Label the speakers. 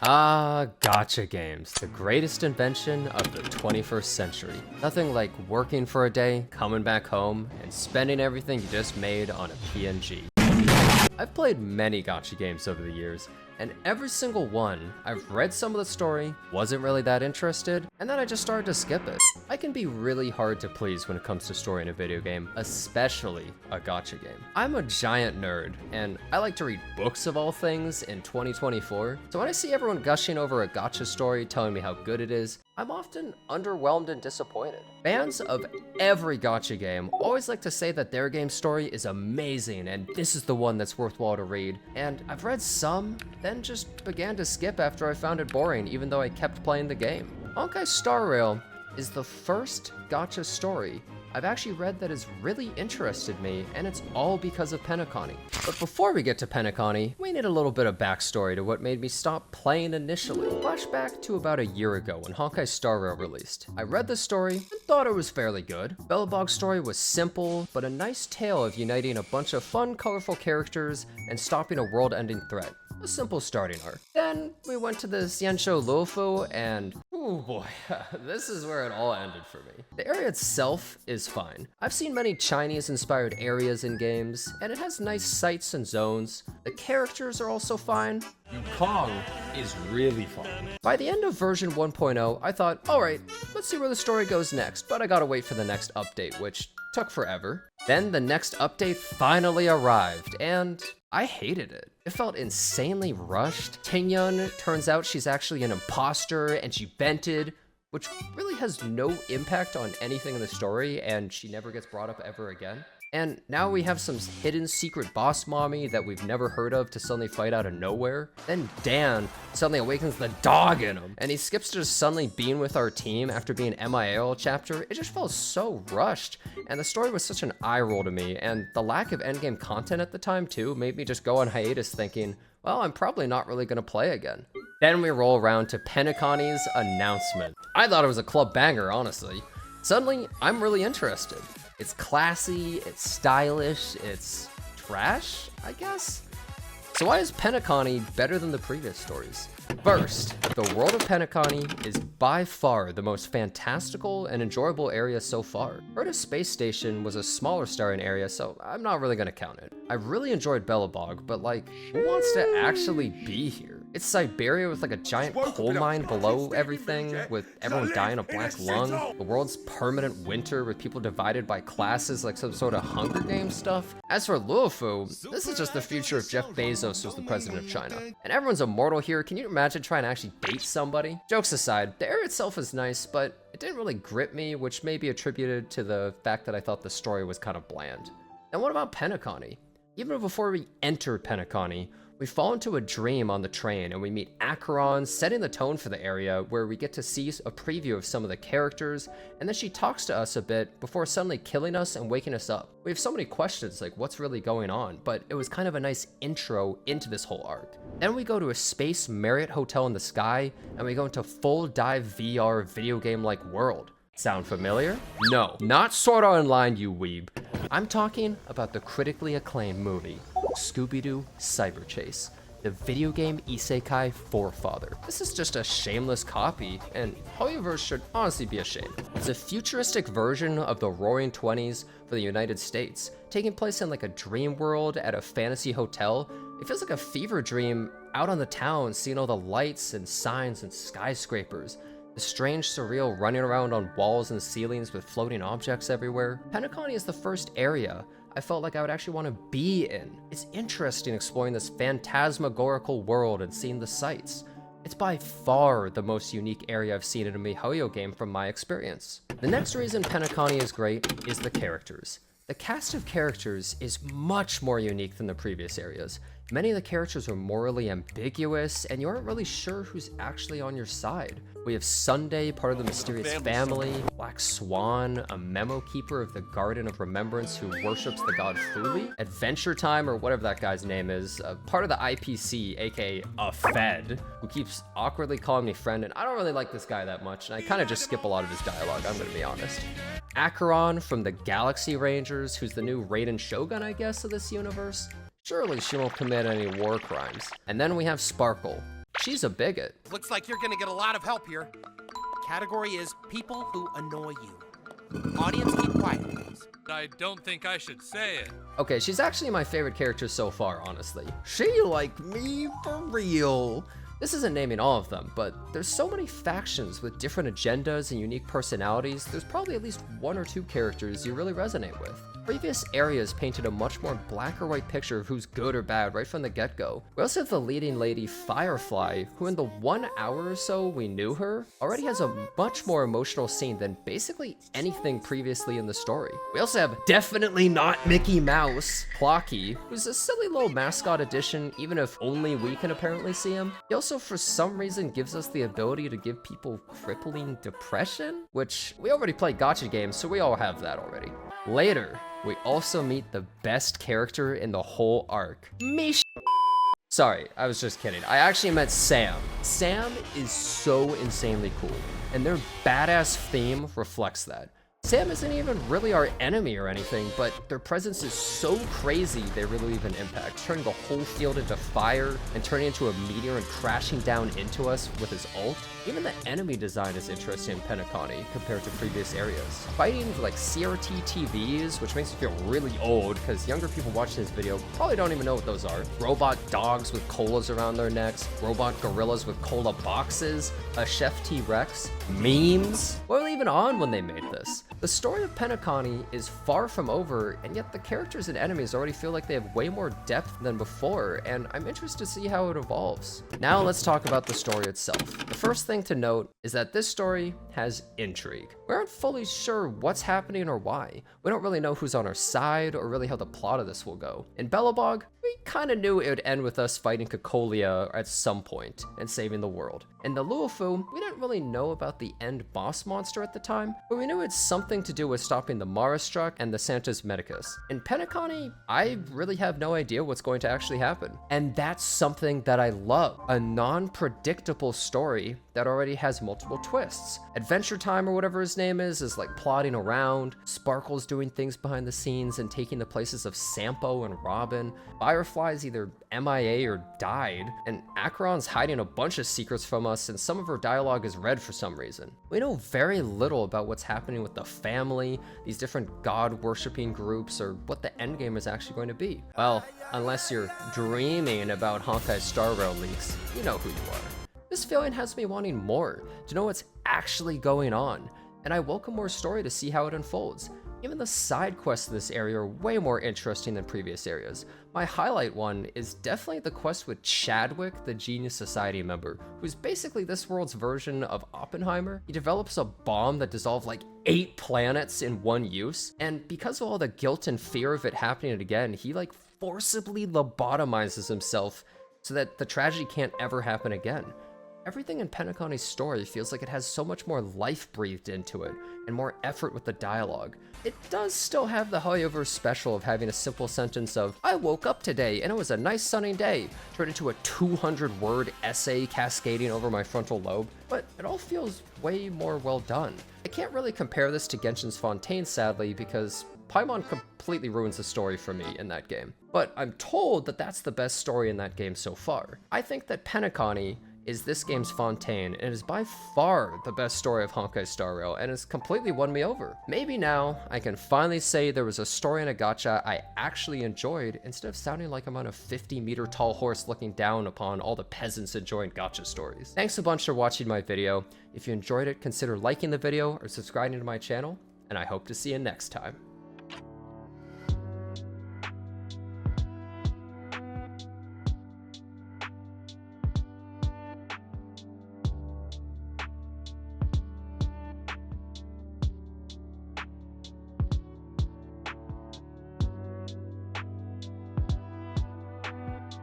Speaker 1: Gacha games, the greatest invention of the 21st century. Nothing like working for a day, coming back home, and spending everything you just made on a PNG. I've played many gacha games over the years, and every single one, I've read some of the story, wasn't really that interested, and then I just started to skip it. I can be really hard to please when it comes to story in a video game, especially a gacha game. I'm a giant nerd, and I like to read books of all things in 2024, so when I see everyone gushing over a gacha story telling me how good it is, I'm often underwhelmed and disappointed. Fans of every gacha game always like to say that their game story is amazing and this is the one that's worthwhile to read, and I've read some, then just began to skip after I found it boring even though I kept playing the game. Honkai Star Rail is the first gacha story I've actually read that has really interested me, and it's all because of Penacony. But before we get to Penacony, we need a little bit of backstory to what made me stop playing initially. Flashback to about a year ago when Honkai Star Rail released. I read the story and thought it was fairly good. Belobog's story was simple, but a nice tale of uniting a bunch of fun, colorful characters and stopping a world-ending threat. A simple starting arc. Then we went to the Xianshou Luofu, and oh boy, this is where it all ended for me. The area itself is fine. I've seen many Chinese-inspired areas in games, and it has nice sights and zones. The characters are also fine.
Speaker 2: Yukong is really fun.
Speaker 1: By the end of version 1.0, I thought, alright, let's see where the story goes next, but I gotta wait for the next update, which took forever. Then the next update finally arrived, and I hated it. It felt insanely rushed. Tingyun, turns out she's actually an imposter, and she vented, which really has no impact on anything in the story, and she never gets brought up ever again. And now we have some hidden secret boss mommy that we've never heard of to suddenly fight out of nowhere. Then Dan suddenly awakens the dog in him, and he skips to just suddenly being with our team after being MIA all chapter. It just felt so rushed, and the story was such an eye roll to me, and the lack of endgame content at the time too made me just go on hiatus thinking, well, I'm probably not really gonna play again. Then we roll around to Penacony's announcement. I thought it was a club banger, honestly. Suddenly, I'm really interested. It's classy, it's stylish, it's trash, I guess? So why is Penacony better than the previous stories? First, the world of Penacony is by far the most fantastical and enjoyable area so far. Rhoda Space Station was a smaller starring area, so I'm not really gonna count it. I really enjoyed Belobog, but like, who wants to actually be here? It's Siberia with like a giant coal mine below everything, with everyone dying of black lung. The world's permanent winter with people divided by classes like some sort of Hunger Games stuff. As for Luofu, this is just the future if Jeff Bezos was the president of China. And everyone's immortal here. Can you imagine trying to actually date somebody? Jokes aside, the area itself is nice, but it didn't really grip me, which may be attributed to the fact that I thought the story was kind of bland. And what about Penacony? Even before we entered Penacony, we fall into a dream on the train and we meet Acheron, setting the tone for the area, where we get to see a preview of some of the characters, and then she talks to us a bit before suddenly killing us and waking us up. We have so many questions like what's really going on, but it was kind of a nice intro into this whole arc. Then we go to a space Marriott hotel in the sky, and we go into full dive VR video game-like world. Sound familiar? No, not Sword Art Online, you weeb. I'm talking about the critically acclaimed movie, Scooby-Doo Cyber Chase, the video game isekai forefather. This is just a shameless copy, and Hoyoverse should honestly be ashamed. It's a futuristic version of the Roaring Twenties for the United States, taking place in like a dream world at a fantasy hotel. It feels like a fever dream out on the town, seeing all the lights and signs and skyscrapers. The strange, surreal running around on walls and ceilings with floating objects everywhere. Penacony is the first area I felt like I would actually want to be in. It's interesting exploring this phantasmagorical world and seeing the sights. It's by far the most unique area I've seen in a MiHoYo game from my experience. The next reason Penacony is great is the characters. The cast of characters is much more unique than the previous areas. Many of the characters are morally ambiguous, and you aren't really sure who's actually on your side. We have Sunday, part of the mysterious family, Black Swan, a memo keeper of the Garden of Remembrance who worships the god Fuli, Adventure Time, or whatever that guy's name is, part of the IPC, aka a Fed, who keeps awkwardly calling me friend, and I don't really like this guy that much, and I kind of just skip a lot of his dialogue, I'm gonna be honest. Acheron from the Galaxy Rangers, who's the new Raiden Shogun, I guess, of this universe. Surely she won't commit any war crimes. And then we have Sparkle. she's a bigot.
Speaker 3: Looks like you're gonna get a lot of help here. Category is people who annoy you. Audience, keep quiet, please.
Speaker 4: I don't think I should say it.
Speaker 1: Okay, she's actually my favorite character so far, honestly. She like me for real. This isn't naming all of them, but there's so many factions with different agendas and unique personalities, there's probably at least one or two characters you really resonate with. Previous areas painted a much more black or white picture of who's good or bad right from the get-go. We also have the leading lady, Firefly, who in the 1 hour or so we knew her, already has a much more emotional scene than basically anything previously in the story. We also have definitely not Mickey Mouse, Plocky, who's a silly little mascot addition, even if only we can apparently see him. He also, for some reason, gives us the ability to give people crippling depression, which we already played gacha games, so we all have that already. Later, we also meet the best character in the whole arc, Mish. Sorry, I was just kidding. I actually meant Sam. Sam is so insanely cool, and their badass theme reflects that. Sam isn't even really our enemy or anything, but their presence is so crazy they really leave an impact, turning the whole field into fire and turning into a meteor and crashing down into us with his ult. Even the enemy design is interesting in Penacony compared to previous areas. Fighting like CRT TVs, which makes me feel really old because younger people watching this video probably don't even know what those are. Robot dogs with colas around their necks, robot gorillas with cola boxes, a chef T-Rex, memes. What were they even on when they made this? The story of Penacony is far from over, and yet the characters and enemies already feel like they have way more depth than before, and I'm interested to see how it evolves. Now let's talk about the story itself. The first thing to note is that this story has intrigue. We aren't fully sure what's happening or why. We don't really know who's on our side or really how the plot of this will go. In Belobog, we kind of knew it would end with us fighting Cocolia at some point and saving the world. In the Luofu, we didn't really know about the end boss monster at the time, but we knew it's something to do with stopping the Marastruck and the Santa's Medicus. In Penacony, I really have no idea what's going to actually happen. And that's something that I love. A non-predictable story that already has multiple twists. Adventure Time, or whatever his name is like plodding around, Sparkle's doing things behind the scenes and taking the places of Sampo and Robin, Firefly's either MIA or died, and Acheron's hiding a bunch of secrets from us, and some of her dialogue is read for some reason. We know very little about what's happening with the family, these different god-worshipping groups, or what the endgame is actually going to be. Well, unless you're dreaming about Honkai Star Rail leaks, you know who you are. This feeling has me wanting more, to know what's actually going on, and I welcome more story to see how it unfolds. Even the side quests in this area are way more interesting than previous areas. My highlight one is definitely the quest with Chadwick, the Genius Society member, who's basically this world's version of Oppenheimer. He develops a bomb that dissolves like 8 planets in one use, and because of all the guilt and fear of it happening again, he like forcibly lobotomizes himself so that the tragedy can't ever happen again. Everything in Penacony's story feels like it has so much more life breathed into it, and more effort with the dialogue. It does still have the Hoyoverse special of having a simple sentence of, "I woke up today and it was a nice sunny day," turned into a 200-word essay cascading over my frontal lobe, but it all feels way more well done. I can't really compare this to Genshin's Fontaine, sadly, because Paimon completely ruins the story for me in that game. But I'm told that that's the best story in that game so far. I think that Penacony is this game's Fontaine, and is by far the best story of Honkai Star Rail, and has completely won me over. Maybe now I can finally say there was a story in a gacha I actually enjoyed, instead of sounding like I'm on a 50-meter tall horse looking down upon all the peasants enjoying gacha stories. Thanks a bunch for watching my video. If you enjoyed it, consider liking the video or subscribing to my channel, and I hope to see you next time.